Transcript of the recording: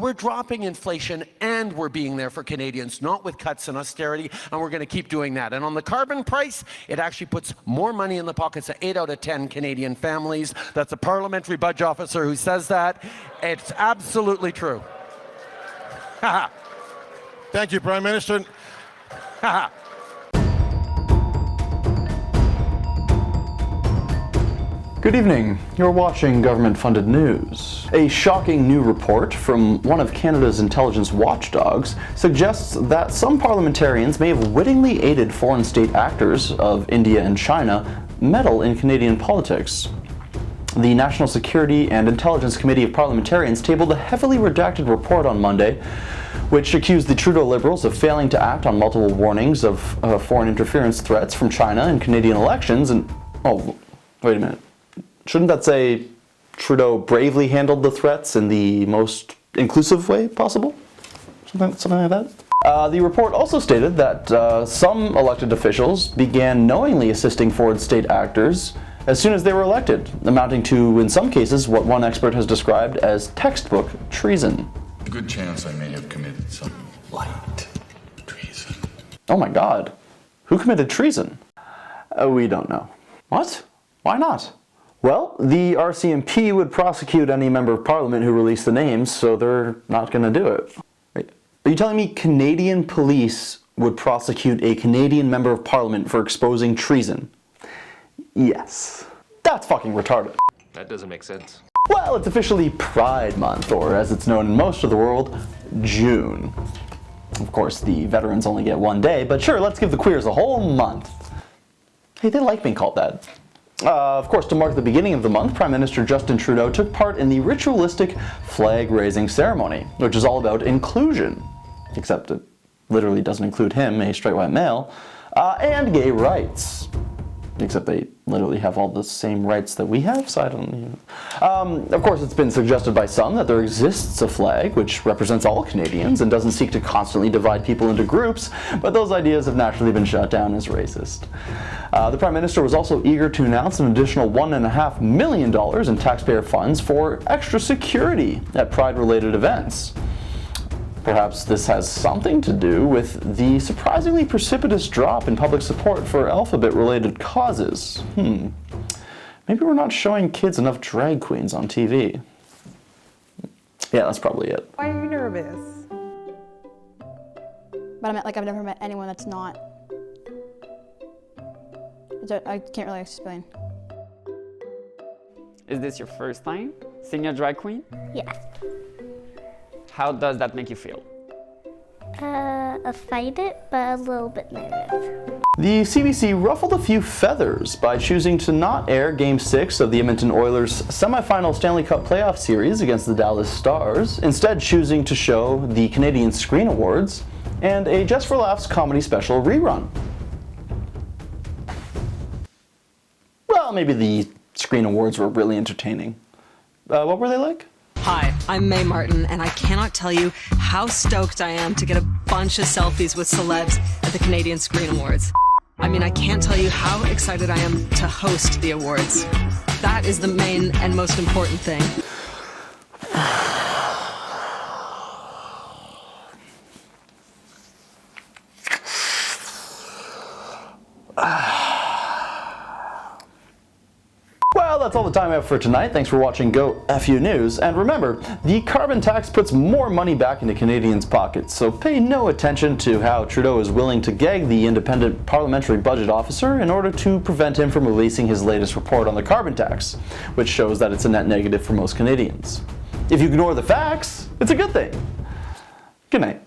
we're dropping inflation and we're being there for Canadians, not with cuts and austerity, and we're going to keep doing that. And on the carbon price, it actually puts more money in the pockets of 8 out of 10 Canadian families. That's a parliamentary budget officer who says that. It's absolutely true. Thank you, Prime Minister. Good evening. You're watching government-funded news. A shocking new report from one of Canada's intelligence watchdogs suggests that some parliamentarians may have wittingly aided foreign state actors of India and China meddle in Canadian politics. The National Security and Intelligence Committee of Parliamentarians tabled a heavily redacted report on Monday, which accused the Trudeau Liberals of failing to act on multiple warnings of foreign interference threats from China in Canadian elections. And, oh, wait a minute. Shouldn't that say Trudeau bravely handled the threats in the most inclusive way possible? Something like that? The report also stated that some elected officials began knowingly assisting foreign state actors as soon as they were elected, amounting to, in some cases, what one expert has described as textbook treason. A good chance I may have committed some light treason. Oh my God. Who committed treason? We don't know. What? Why not? Well, the RCMP would prosecute any member of parliament who released the names, so they're not going to do it. Wait, are you telling me Canadian police would prosecute a Canadian member of parliament for exposing treason? Yes. That's fucking retarded. That doesn't make sense. Well, it's officially Pride Month, or as it's known in most of the world, June. Of course, the veterans only get one day, but sure, let's give the queers a whole month. Hey, they like being called that. Of course, to mark the beginning of the month, Prime Minister Justin Trudeau took part in the ritualistic flag-raising ceremony, which is all about inclusion, except it literally doesn't include him, a straight white male, and gay rights. Except they literally have all the same rights that we have, so I don't even... Of course, it's been suggested by some that there exists a flag which represents all Canadians and doesn't seek to constantly divide people into groups, but those ideas have naturally been shut down as racist. The Prime Minister was also eager to announce an additional $1.5 million in taxpayer funds for extra security at Pride-related events. Perhaps this has something to do with the surprisingly precipitous drop in public support for alphabet-related causes. Maybe we're not showing kids enough drag queens on TV. Yeah, that's probably it. Why are you nervous? But I meant, like, I've never met anyone that's not. I can't really explain. Is this your first time seeing a drag queen? Yes. How does that make you feel? Excited, but a little bit nervous. The CBC ruffled a few feathers by choosing to not air Game 6 of the Edmonton Oilers' semi-final Stanley Cup playoff series against the Dallas Stars, instead choosing to show the Canadian Screen Awards and a Just for Laughs comedy special rerun. Well, maybe the Screen Awards were really entertaining. What were they like? Hi, I'm Mae Martin, and I cannot tell you how stoked I am to get a bunch of selfies with celebs at the Canadian Screen Awards. I mean, I can't tell you how excited I am to host the awards. That is the main and most important thing. Well, that's all the time I have for tonight. Thanks for watching Go FU News. And remember, the carbon tax puts more money back into Canadians' pockets, so pay no attention to how Trudeau is willing to gag the independent parliamentary budget officer in order to prevent him from releasing his latest report on the carbon tax, which shows that it's a net negative for most Canadians. If you ignore the facts, it's a good thing. Good night.